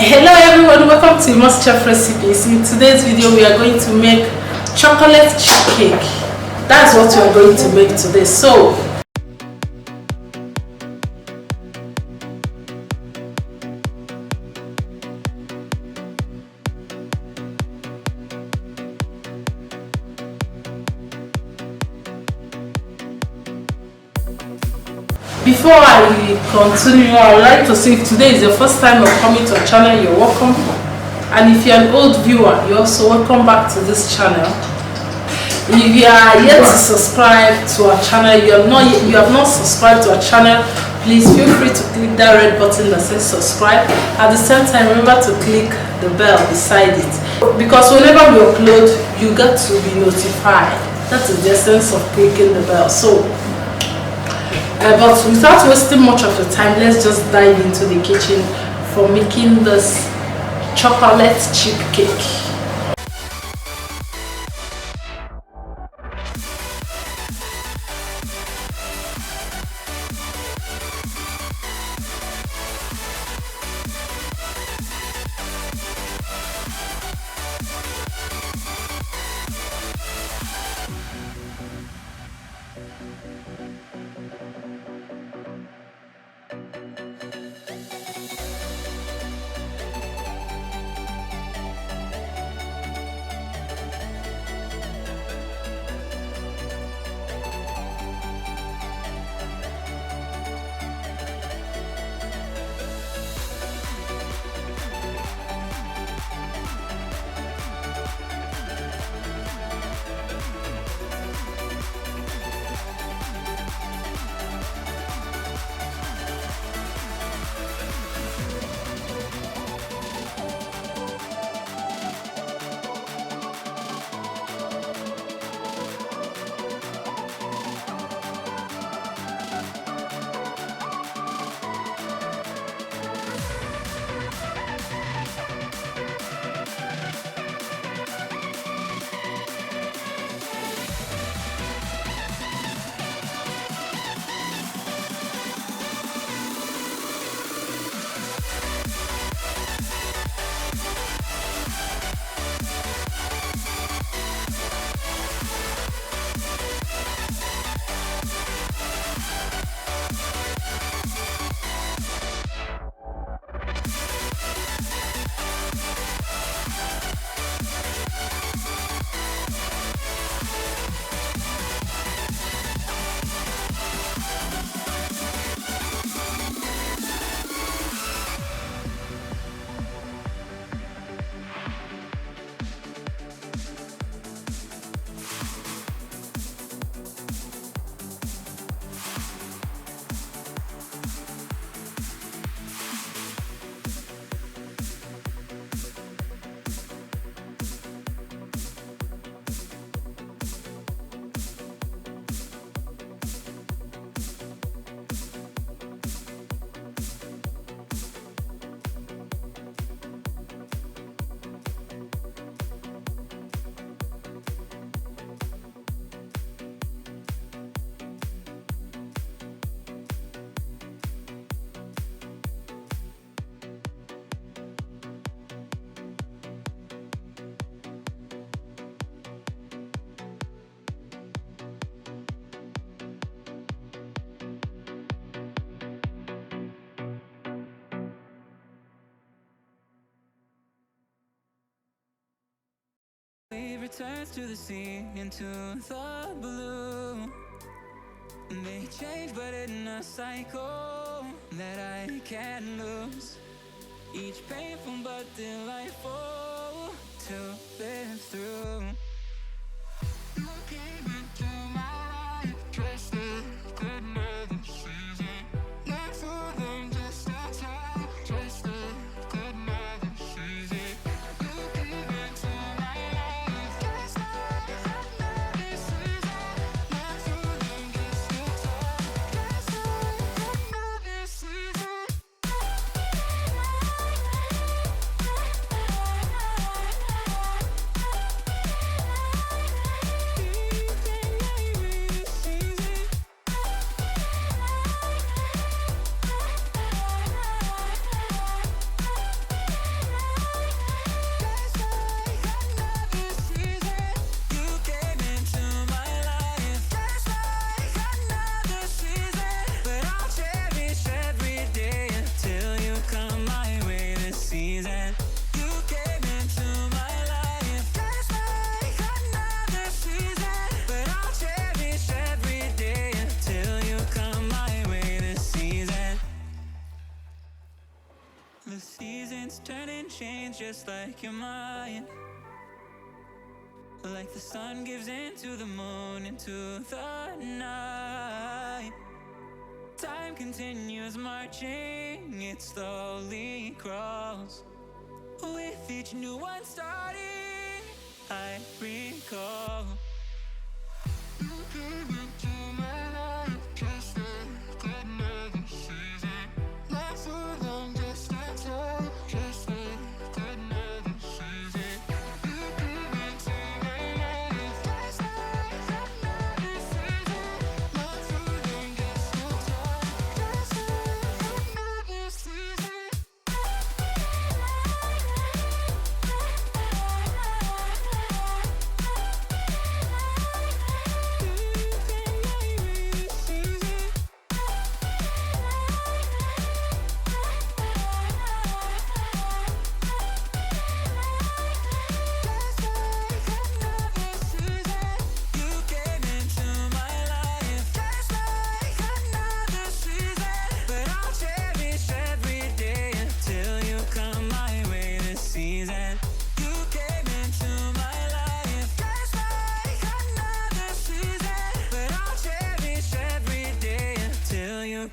Hello everyone, welcome to Most Chef Recipes. In today's video we are going to make chocolate chip cake. That's what we are going to make today. So before I continue, I would like to say if today is your first time of coming to our channel, you're welcome. And if you're an old viewer, you're also welcome back to this channel. If you are yet to subscribe to our channel, you have not subscribed to our channel, please feel free to click that red button that says subscribe. At the same time, remember to click the bell beside it, because whenever we upload, you get to be notified. That is the essence of clicking the bell. So but without wasting much of your time, let's just dive into the kitchen for making this chocolate chip cake. Returns to the sea, into the blue. They change but in a cycle that I can't lose. Each painful but delightful to live through. Looking into my life, trust it could never seize it. Not for them, just a time, trust it could never seize it. Looking into my life, trust it could never seize it. Not for them, just a time, trust it could never seize it. seasons turn and change just like your mind. Like the sun gives into the moon, into the night. Time continues marching, it slowly crawls. With each new one starting, I recall. You came into my life just like another season. Not for long, just a time, just like another season. You came into my life just like another season. Not for long, just a time, just like another season.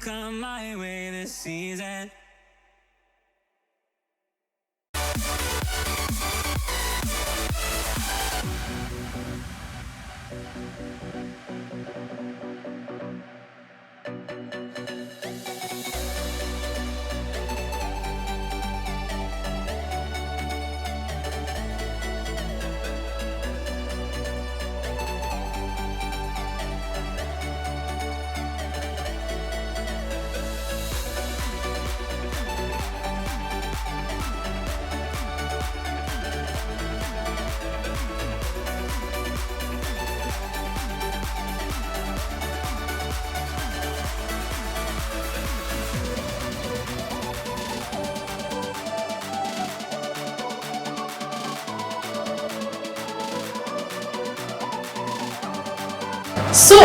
Come my way this season. So,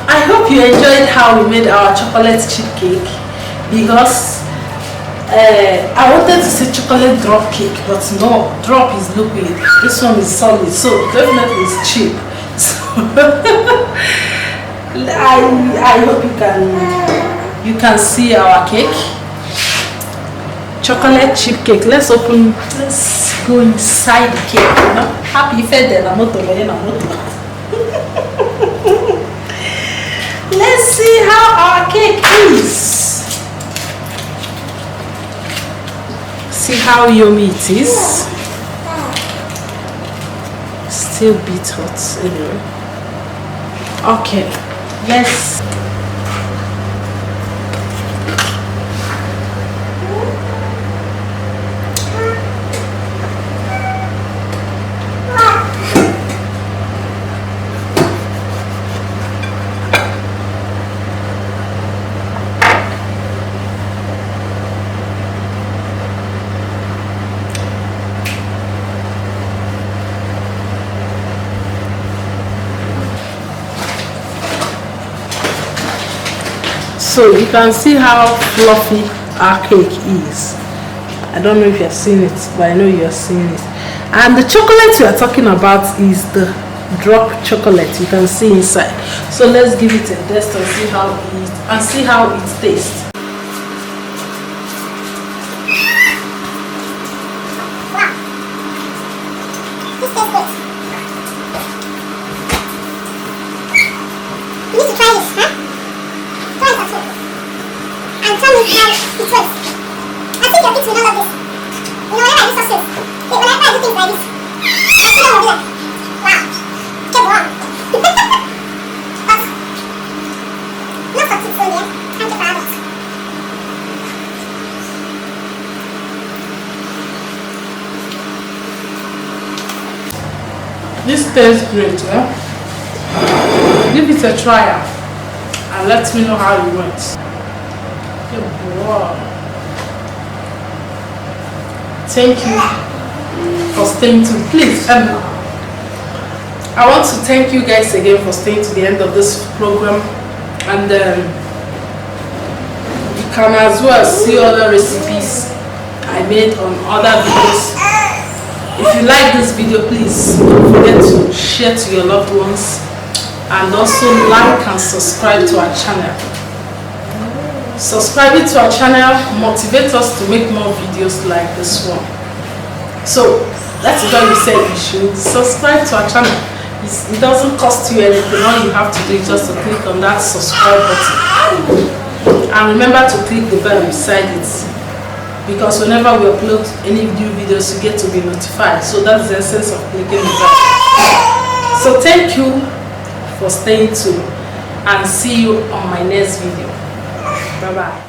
I hope you enjoyed how we made our chocolate chip cake, because I wanted to say chocolate drop cake, but no, drop is liquid, this one is solid, so definitely it's cheap. So I hope you can see our cake, chocolate chip cake. Let's go inside the cake, you know? Happy fed na moto. Let's see how our cake is. See how yummy it is. Still bit hot anyway. Okay, let's. So you can see how fluffy our cake is. I don't know if you're seeing it, but I know you're seeing it. And the chocolate we are talking about is the drop chocolate. You can see inside. So let's give it a test and see how it tastes. This tastes great, yeah? Give it a try and let me know how it went. Wow. Thank you for staying to. Please, I want to thank you guys again for staying to the end of this program, and you can as well see other recipes made on other videos. If you like this video, please don't forget to share to your loved ones and also like and subscribe to our channel. Subscribing to our channel motivates us to make more videos like this one. So that's why we said you should subscribe to our channel. It doesn't cost you anything. All you have to do is just to click on that subscribe button. And remember to click the bell beside it, because whenever we upload any new videos you get to be notified. So that's the essence of clicking the bell. So thank you for staying tuned and see you on my next video. Bye bye.